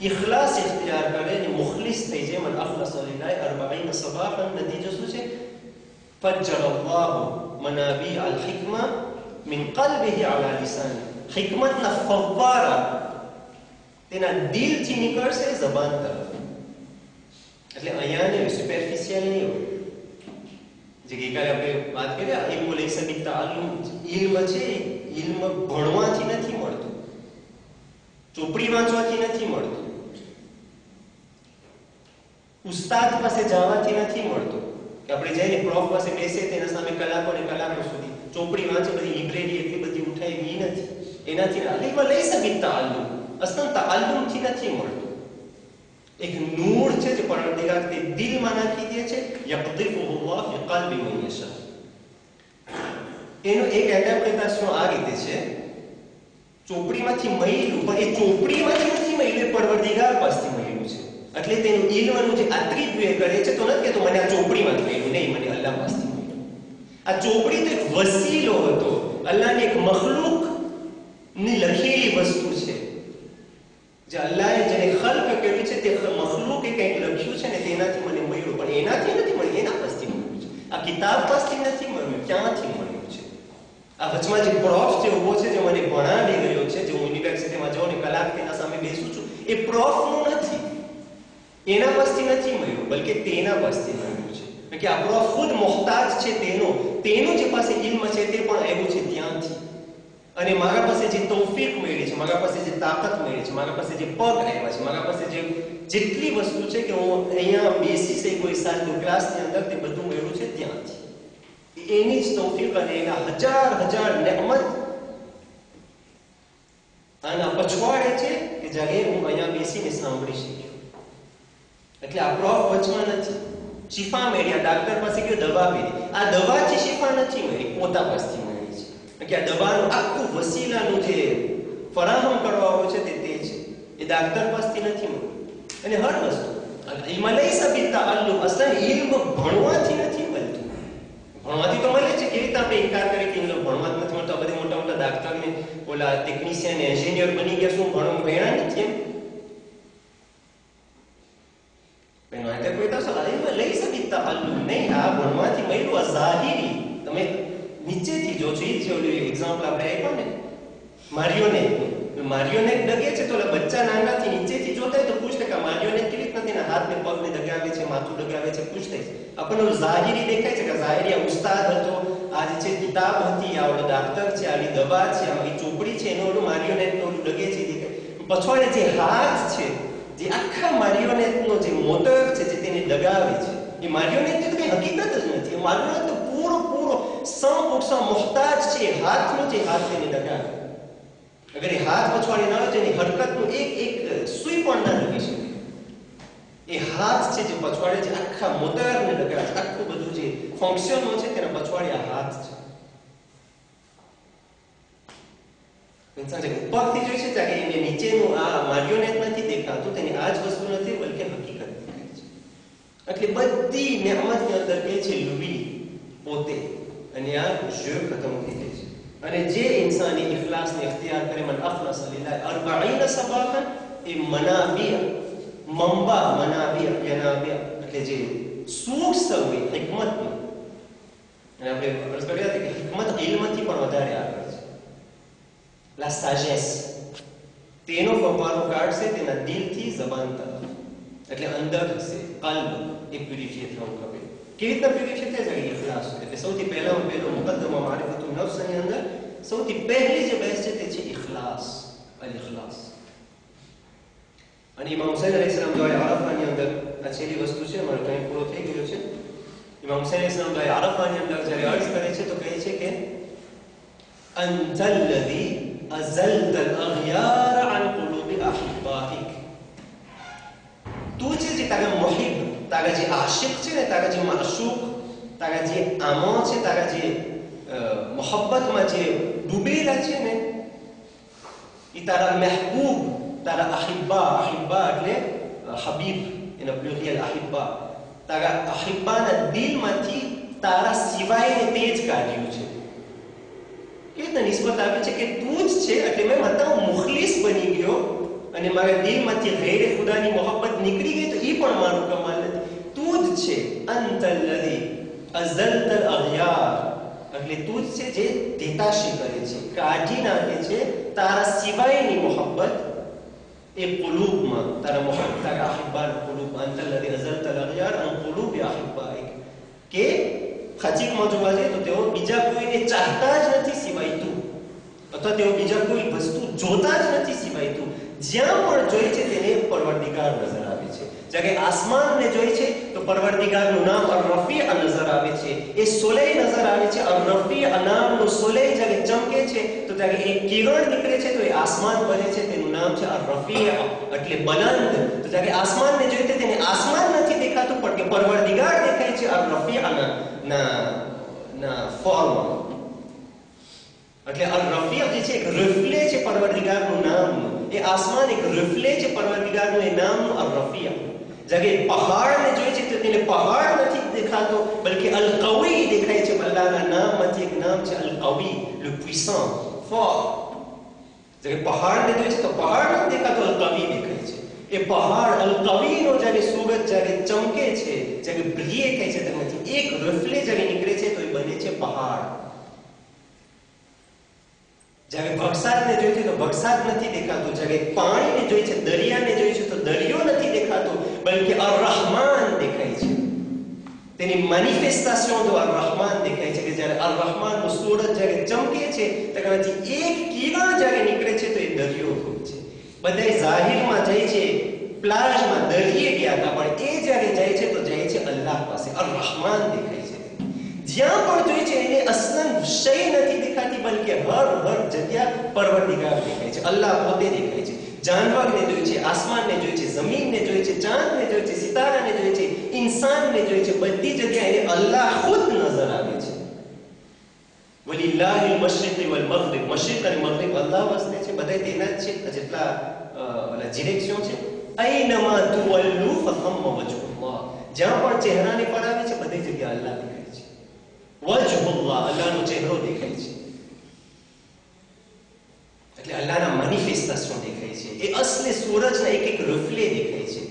ઇખલાસ ઇખ્તિયાર કરે અને મુખલિસ થઈ જાય, મન અખલસ લિલ્લાહિ 40 સબાહા, નતીજો શું છે? ફજ્જર અલ્લાહુ મનાબી અલ હિકમા મિન કલ્બિહી અલા લિસાની. હિકમતના ફવ્વારા તેના દિલથી નીકળશે જબાન તરફ. એટલે અહીંયા ને સુપરફિશિયલ નહીં હોય. જે ગઈકાલે આપણે વાત કરી, ઇલ્મ લૈસ બિત્તાલ્લુમ, ઇલ્મ છે, ઇલ્મ ભણવાથી નથી મળતું, ચોપડી વાંચવાથી નથી મળતું, ઉસ્તાદ પાસે જવાથી નથી મળતું. કે આપણે જઈને પ્રોફ પાસે બેસે તેના સામે કલાકો ને કલાકો સુધી ચોપડી વાંચે, બધી લાઇબ્રેરી એટલી બધી ઉઠાવી નથી. એનાથી ઇલ્મ લૈસ બિત્તાલ્લુમ, અસલ તાલ્લુમથી નથી મળતું. એક નૂર છે જે પરવરદિગાર તે દિલમાં નાખી દે છે. યક્દિફુહુ અલ્લાહ ફી કલ્બી મન યશા. એનો એક ઇન્ટરપ્રિટેશન આ રીતે છે, ચોપડીમાંથી મળ્યું, પણ એ ચોપડીમાંથી નથી મળ્યું, પરવરદિગાર પાસેથી મળ્યું છે. એટલે તેનું ઇલ્મનું જે આત્રિત્વ કરે છે, તો નથી કહેતો મને આ ચોપડીમાંથી મળ્યું, નહીં, મને અલ્લાહ પાસેથી મળ્યું. આ ચોપડી તો એક વસીલો હતો, અલ્લાહની એક મખલુક ની લખેલી વસ્તુ છે. જે અલ્લાહે જેને ખલ્ક કર્યું છે તે મખલુકે કંઈક લખ્યું છે ને તેનાથી મને મળ્યું, પણ એનાથી નથી મળ્યું, એના પાસેથી મળ્યું છે. આ કિતાબ પાસેથી નથી મળ્યું, ક્યાંથી મળ્યું છે? આ વચમાં જે પ્રોફ જે ઉભો છે, જે મને ભણાવી ગયો છે, જે હું યુનિવર્સિટીમાં જાઉં ને કલાક તેના સામે બેસું છું, એ પ્રોફનું નથી, એના પાસેથી નથી મળ્યું, બલકે તેના પાસેથી મળ્યું છે. કે આ પ્રોફ ખુદ મોહતાજ છે તેનું જે પાસે ઇલ્મ છે તે પણ આવ્યું છે ત્યાંથી. અને મારા પાસે જે તૌફીક મળી છે, મારા પાસે જે તાકાત મળી છે, મારા પાસે જે પગ આવ્યા છે, મારા પાસે જે જેટલી વસ્તુ છે કે હું અહીંયા બેસી છે કોઈ સાલ ક્લાસની અંદર, તે બધું મળ્યું છે ત્યાંથી. એની જ તૌફીક અને એના હજાર નેમત આના પછવાડે છે કે જ્યારે હું અહીંયા બેસીને સાંભળી શક્યો. એટલે આ પ્રોફ વચમાં નથી. શિફા મેળ્યા, ડાક્ટર પાસે ગયો, દવા પીધી. આ દવાથી શિફા નથી મળી, પોતા પાસેથી મળી છે. કે આ દવાનું આખું વસીલાનું જે ફરાહમ કરવાનું છે તે છે, એ ડાક્ટર પાસેથી નથી મળ્યું. અને હર વસ્તુ ઇલ્મ લૈસ બિત્તાલ્લુમ, અસલ ઇલ્મ ભણવાથી નથી મળતું. ભણવાથી તો મળે છે. કેવી રીતે આપણે ઇનકાર કરીએ કે ઇલ્મ ભણવાથી નથી મળતો? આ બધા મોટા મોટા ડાક્ટર ને ઓલા ટેકનિશિયન એન્જિનિયર બની ગયા, શું ભણવા નથી એમ? નહીં, આ ભણવાથી મળ્યું, આ ઝાહિરી. તમે નીચેથી જો છો, એ છે ઓલું એક્ઝામ્પલ આપણે આપ્યો ને મારિયોનેટ ડગે છે, તો ઓલા બચ્ચા નાનાથી નીચેથી જોતા હોય તો પૂછે કે મારિયોનેટ કેવી રીતના તેના હાથ ને પગને ડગાવે છે, માથું ડગાવે છે, પૂછતા છે. આપણને ઓલું ઝાહિરી દેખાય છે કે ઝાહિરી આ ઉસ્તાદ હતો, આ જે છે કિતાબ હતી, આ ઓલો ડાક્ટર છે, આની દવા છે, આ ચોપડી છે, એનો ઓલું મારિયોનેટ ઓલું ડગે છે દેખાય. પછવાડે જે હાથ છે, જે આખા મારિયોનેટનો જે મોટર છે, જે તેને ડગાવે છે, એ મારિયોનેટ તો કઈ હકીકત જ નથી. મારિયોનેટ તો પૂરો 100% મોહતાજ છે હાથનો, જે હાથ તેને ડગાવે. અગર એ હાથ પછવાડી ના હોય તો એની હરકતનું એક સુઈ પણ ના લગી શકે. એ હાથ છે જે પછવાડે છે, આખા મોટરને ડગાવે છે, આખું બધું જે ફંક્શનો છે તેના પછવાડે આ હાથ છે. ઇન્સાન જે ઉપરથી જોઈ છે કે એને નીચેનું આ મારિયોનેટ નથી દેખાતું, તેની આ જ વસ્તુ નથી, બલકે હકીકત દેખાય છે. એટલે બધી નેમતની અંદર કે છે લુબી પોતે, અને આ જે ખતમ થઈ જાય છે. અને જે ઇન્સાન ઇખલાસને ઇખ્તિયાર કરે, મન અખલસ લિલ્લાહ 40 સબાહા, એ મનાબિયા એટલે જે સૂક્ષ્મ હોય હિકમતનું. અને આપણે અર્થ કર્યા હતા કે હિકમત ઇલ્મથી પણ વધારે આગળ છે. લા સાજેસ તેનો ફવારો કાઢશે તેના દિલથી જબાન તરફ, એટલે અંદર હશે કલ્બ એ પ્યુરિફાય થવું ખબર. કેવી રીતના પ્યુરિફાય થાય છે? ઇખલાસ. એટલે સૌથી પહેલો મુકદ્દમા મારિફતુન નફ્સની અંદર સૌથી પહેલી જે બહેસ છે તે છે ઇખલાસ, અલ ઇખલાસ. અને ઇમામ હુસૈન અલૈહિસ્સલામ દ્વારા આરફાની અંદર આ છેલ્લી વસ્તુ છે, મારો ટાઈમ પૂરો થઈ ગયો છે. ઇમામ હુસૈન અલૈહિસ્સલામ દ્વારા આરફાની અંદર જ્યારે અર્જ કરે છે તો કહે છે કે અંતલ લઝી અઝલત અલ-અઘયાર અન કુલુબી અહિબ્બાઇક. તું છે જે તારા મુહિબ, તારા જે આશિક છે ને, તારા જે માશૂક, તારા જે આમો છે, તારા જે મોહબ્બતમાં જે ડૂબેલા છે ને, એ તારા મહેબૂબ, તારા અહિબ્બા એટલે હબીબ, એના પ્લુરિયલ અહિબ્બા, તારા અહિબ્બાના દિલમાંથી તારા સિવાયને તે જ કાઢ્યું છે. એ રીતના નિસ્બત આપે છે કે તું જ છે, એટલે મેં માતા મુખલિસ બની ગયો અને મારા દિલમાંથી ગૈરે ખુદાની મોહબ્બત નીકળી ગઈ, તો એ પણ મારું કમાલ નથી. તું જ છે અંતલ લદી અઝલતલ અગયાર, એટલે તું જ છે જે દેતાશી કરે છે, કાઢી નાખે છે તારા સિવાયની મોહબ્બત એ કુલૂબમાં, તારા મોહબ્બત, તારા અહિબ્બાના કુલૂબ. અંતલ લદી અઝલતલ અગયાર અન કુલૂબ અહિબ્બાઇક, કે હકીકતમાં જોવા જઈએ તો તેઓ બીજા કોઈને ચાહતા જ નથી સિવાય તું, અથવા તેઓ બીજા કોઈ વસ્તુ જોતા જ નથી સિવાય તું. જ્યાં પણ જોઈ છે તેને પરવરદિગાર નજર આવે છે. જ્યારે આસમાનને જોઈ છે તો પરવરદિગારનું નામ અર-રફી નજર આવે છે, એ સોલેય નજર આવે છે. અર-રફી નામનું સોલેય જ્યારે ચમકે છે તો ત્યારે એક કિરણ નીકળે છે, તો એ આસમાન બને છે, તેનું નામ છે અર-રફી, એટલે બલંદ. તો જ્યારે આસમાનને જોઈ તેને આસમાન નથી દેખાતું, પણ કે પરવરદિગાર દેખાય છે અર-રફી ના ફોર્મમાં. એટલે અર-રફી જે છે એક રિફ્લે છે પરવરદિગારનું નામનું, એ આસમાન એક રિફ્લે છે પરવરદિગારનું એ નામનું અર-રફી. જ્યારે પહાડને જોઈએ છે તો તેને પહાડ નથી દેખાતો, બલકે અલ-કવી દેખાય છે. અલ્લાહના નામમાંથી એક નામ છે અલ-કવી, le puissant, fort. જ્યારે પહાડને જોઈએ છે તો પહાડ નથી દેખાતો, અલ-કવી દેખાય છે. એ પહાડ અલ-કવીનો જ્યારે સૂરજ જ્યારે ચમકે છે, જ્યારે બ્રિયે થાય છે, તેમાંથી એક રિફ્લે જ્યારે નીકળે છે તો એ બને છે પહાડ. જ્યારે વરસાદને જોઈએ છે તો વરસાદ નથી દેખાતો, જ્યારે પાણીને જોઈએ છે, દરિયાને જોઈએ છે તો દરિયો નથી દેખાતો, બલકે અર-રહમાન દેખાય છે. તેની મેનિફેસ્ટેશન તો અર-રહમાન દેખાય છે, કે જ્યારે અર-રહમાનનો સૂરજ જ્યારે ચમકે છે તેમાંથી એક કિરણ જ્યારે નીકળે છે તો એ દરિયો હોય છે. બધા ઝાહિરમાં જાય છે, પ્લાઝમાં દરિયે ગયા હતા, પણ એ જ્યારે જાય છે તો જાય છે અલ્લાહ પાસે. અર-રહમાન દેખાય છે. જ્યાં પણ જોઈએ છે એને અસલન શય નથી દેખાતી, બલકે હર જગ્યા પરવરદિગાર દેખાય છે, અલ્લાહ પોતે દેખાય છે. જાનવરને જોઈએ છે, આસમાનને જોઈએ છે, જમીનને જોઈએ છે, ચાંદને જોઈએ છે, સિતારાને જોઈએ છે, ઇન્સાનને જોઈએ છે, બધી જગ્યાએ એને અલ્લાહ ખુદ નજર આવે છે. વલિલ્લાહિલ મશરિક વલ મગરિબ, મશરિક અને મગરિબ અલ્લાહ વસતે છે, બધા તેના જ છે. જેટલા ડિરેક્શન છે, અયનમા તુવલ્લુ ફથમ્મા વજહુલ્લાહ, જ્યાં પણ ચહેરાને પડાવે છે બધી જગ્યાએ અલ્લાહ દેખાય છે. વજહુલ્લાહ, અલ્લાહનો ચહેરો દેખાય છે, એટલે અલ્લાહના મેનિફેસ્ટેશન દેખાય છે. એ અસલે સૂરજના એક એક રિફ્લે દેખાય છે,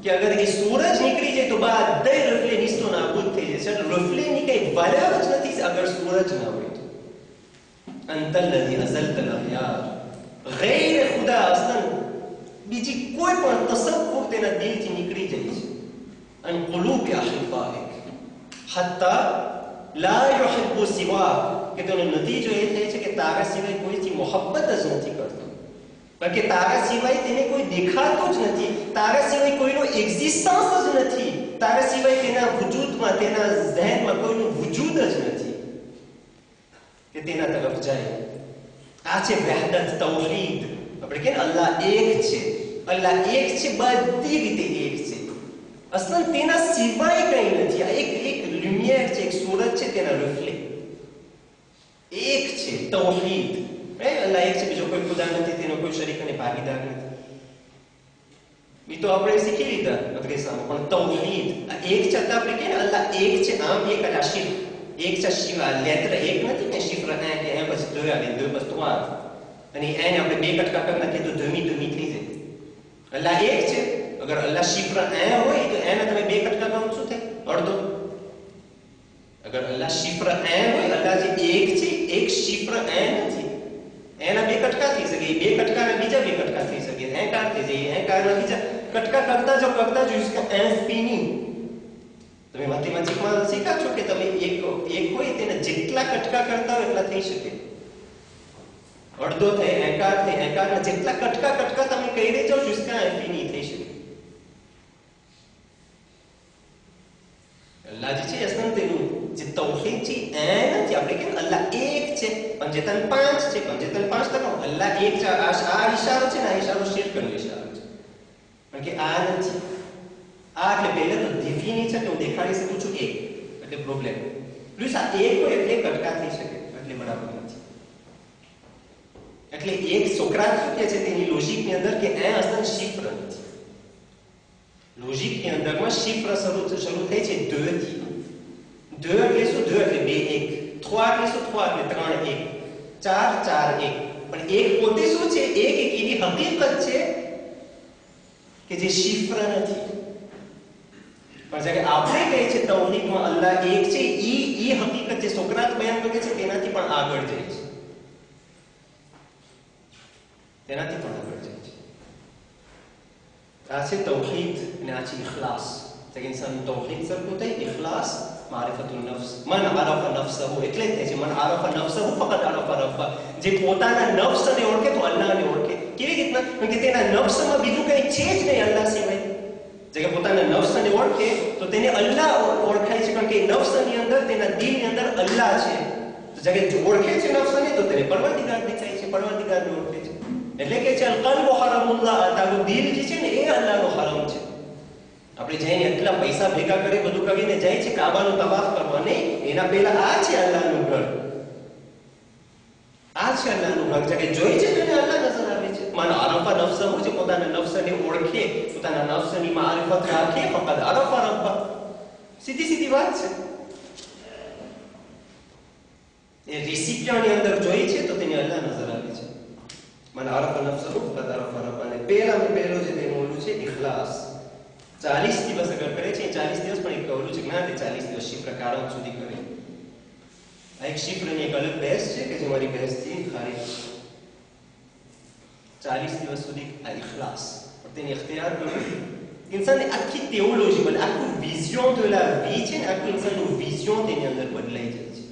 કે અગર એ સૂરજ નીકળી જાય તો બધા રિફ્લે નિસ્તો નાબૂદ થઈ જશે. એટલે રિફ્લેની કઈ વેલ્યુ જ નથી અગર સૂરજ ના હોય તો. અંતલ લદી અઝલતલ અગયાર, ગૈર ખુદા અસલન બીજી કોઈ પણ તસવ્વુર તેના દિલથી નીકળી જાય છે. અન કુલૂબ અહિબ્બાઇક હત્તા લા યુહિબ્બુ સિવા, કે તેનો નતીજો એ થાય છે કે તારા સિવાય કોઈથી મોહબ્બત જ નથી કરતો, કારણ કે તારા સિવાય તેને કોઈ દેખાતું જ નથી, તારા સિવાય કોઈનો એક્ઝિસ્ટન્સ જ નથી, તારા સિવાય તેના વજૂદમાં, તેના ઝહેનમાં કોઈનું વજૂદ જ નથી કે તેના તરફ જાય. આ છે વહદત, તૌહીદ. આપણે કે અલ્લાહ એક છે, અલ્લાહ એક છે, બધી રીતે એક છે, અસલન તેના સિવાય કંઈ નથી. આ એક લ્યુમિયર છે, એક સૂરજ છે, તેના રિફ્લે એક છે. તૌહીદ, અલ્લાહ એક છે, બીજો કોઈ ખુદા નથી, તેનો કોઈ શરીક અને ભાગીદાર નથી. એ તો આપણે શીખી લીધા મદ્રેસામાં, પણ તૌહીદ આ એક છતાં આપણે કે અલ્લાહ એક છે, આમ એક અલ્લાહ શિફ એક છે, શિવા લેત્ર એક નથી કે શિફ્ર કે એમ પછી દોયા લે દો બસ તો અને એને આપણે બે કટકા કરી નાખીએ તો ધમી થઈ જાય. અલ્લાહ એક છે, અગર અલ્લાહ શિફ્ર હોય તો એના તમે બે કટકા કરો શું થાય? અડધો. અગર અલ્લાહ શિફ્ર હોય, અલ્લાહ જે એક છે, એક શિફ્ર નથી, એના બે કટકા થઈ શકે, બે કટકાના બીજા બે કટકા થઈ શકે, કાર થઈ જાય, કારના બીજા કટકા કરતા જો इसका fini. તમે મેથેમેટિક્સમાં શીખા છો કે તમે એક હોય તેને જેટલા કટકા કરતા હોય એટલા થઈ શકે. અડધો થાય, એકાર થાય, એકારના જેટલા કટકા તમે કહી દે છો इसका fini થઈ શકે. અલ્લાહ જે છે અસલન તેનું જે તૌહીદ છે એ નથી. આપણે કેમ અલ્લાહ એક છે, પંચેતન 5 છે, પંચેતન 5 તક અલ્લાહ એક છે. આ ઈશારો છે ને, આ ઈશારો શિર્કનો ઈશારો છે, કારણ કે આ નથી, આ એટલે પહેલે તો દિવ્યની છે કે હું દેખાડી શકું છું એક એટલે પ્રોબ્લેમ, પ્લસ આ એક હોય એટલે કટકા થઈ શકે એટલે બરાબર નથી. એટલે એક સોક્રાટ શું કહે છે તેની લોજિકની અંદર કે આ અસલ શિફ્ર નથી. લોજિકની અંદરમાં શિફ્ર શરૂ થઈ છે 2 થી. 2 એટલે શું? 2 એટલે 2 1, 3 એટલે શું? 3 એટલે 3 1, 4 4 1. પણ એક પોતે શું છે? એક એવી હકીકત છે કે જે શિફ્ર નથી. પણ જ્યારે આપણે કહીએ છીએ તૌહીદમાં અલ્લાહ એક છે, ઈ હકીકત જે સોક્રાત બયાન કરે છે તેનાથી પણ આગળ જાય છે. તેનાથી પણ આગળ જાય છે. આ છે તૌહીદ અને આ છે ઇખલાસ. જે ઇન્સાન તૌહીદ સરખું થાય, ઇખલાસ મારિફતુન નફ્સ. મન આરફ નફસહુ એટલે જ છે મન આરફ નફસહુ ફકત આરફ રબ્બા. જે પોતાના નફ્સને ઓળખે તો અલ્લાહને ઓળખે. કેવી રીતના? કારણ કે તેના નફ્સમાં બીજું કંઈ છે જ નહીં અલ્લાહ સિવાય. જે પોતાના નફ્સને ઓળખે તો તેને અલ્લાહ ઓળખાય છે, કારણ કે નફ્સની અંદર તેના દિલની અંદર અલ્લાહ છે. તો જ્યારે ઓળખે છે નફ્સને તો તેને પરવરદિગાર દેખાય છે, પરવરદિગારને ઓળખે છે. એટલે કે છે અલ-કલ્બુ હરમુલ્લાહ, તારું દિલ જે છે ને એ અલ્લાહનો હરમ છે. આપણે જઈને એટલા પૈસા ભેગા કરી બધું કરીને જાય છે કાબાનો તવાફ કરવા, નહીં, એના પહેલા આ છે અલ્લાહનું ઘર. આ છે અલ્લાહનું ઘર. જ્યારે જોઈ છે તેને અલ્લાહ નજર આવે છે. માનો આરફા નફસહુ, જે પોતાના નફસને ઓળખે, પોતાના નફસની મારિફત રાખે, ફકત આરફા રબ્બા. સીધી વાત છે. એ રેસિપિયાની અંદર જોઈ છે તો તેને અલ્લાહ નજર આવે છે. મને આરફા નફસહુ ફકત આરફા રબ્બા. ને પહેલો જે તેનું ઓલું છે ઇખલાસ. 40 દિવસ અગર કરે છે, 40 દિવસ પણ એક ઓલું છે જ્ઞાન, 40 દિવસ શિફ્ર કારક સુધી કરે. આ એક શિફ્રની એક અલગ બહેસ છે કે જે મારી બહેસથી ખારીજ છે. 40 દિવસ સુધી આ ઇખલાસ પણ તેને ઇખ્તિયાર કરવું. ઇન્સાનની આખી થિયોલોજી બદલે, આખું વિઝન તો એલા વી છે ને, આખું ઇન્સાનનું વિઝન તેની અંદર બદલાઈ જાય છે.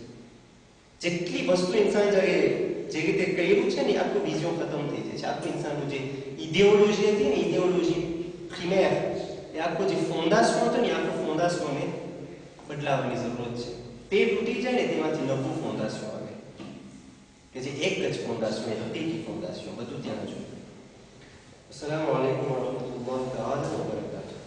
જેટલી વસ્તુ ઇન્સાન જે રીતે કર્યું છે ને આખું વિઝન ખતમ થઈ જાય છે. આખું ઇન્સાનનું જે ઇડિયોલોજી હતી ને, ઇડિયોલોજી પ્રિમેર, એ આખું જે ફોન્ડાશન હતું ને, આખું ફોન્ડાશનને બદલાવવાની જરૂરત છે. તે તૂટી જાય ને તેમાંથી નવું ફોન્ડાશન આવે કે જે એક જ ફોન્ડાશન, હકીકી ફોન્ડાશન. બધું ત્યાં જોઈએ. અસ્સલામુ અલૈકુમ વરહમતુલ્લાહિ તઆલા વબરકાતુહુ.